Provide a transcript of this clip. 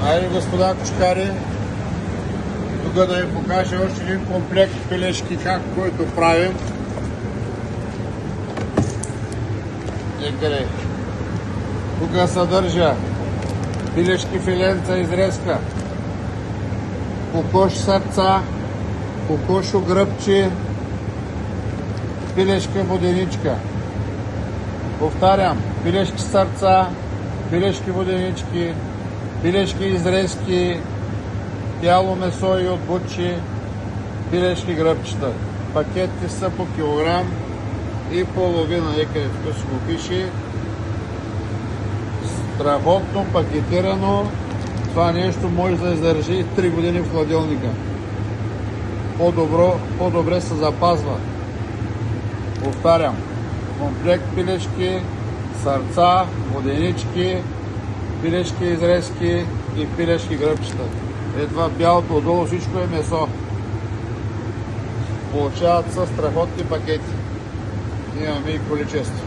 Айде, господа кошкари, тук да ви покажа още един комплект пилешки, който правим. Некъде. Тук съдържа пилешки филенца изрезка, кокош сърца, кокошо гръбче, пилешка воденичка. Повтарям, пилешки сърца, пилешки воденички, пилешки изрезки, тяло месо и от бутчи, пилешки гръбчета. Пакетите са по килограм и половина, некъде тук ще го пише. Страхотно пакетирано. Това нещо може да издържи 3 години в хладилника. По-добре се запазва. Повтарям, комплект пилешки, сърца, воденички, пилешки изрезки и пилешки гръбчета. Едва бялото отдолу всичко е месо. Получават се страхотни пакети. Имаме и количество.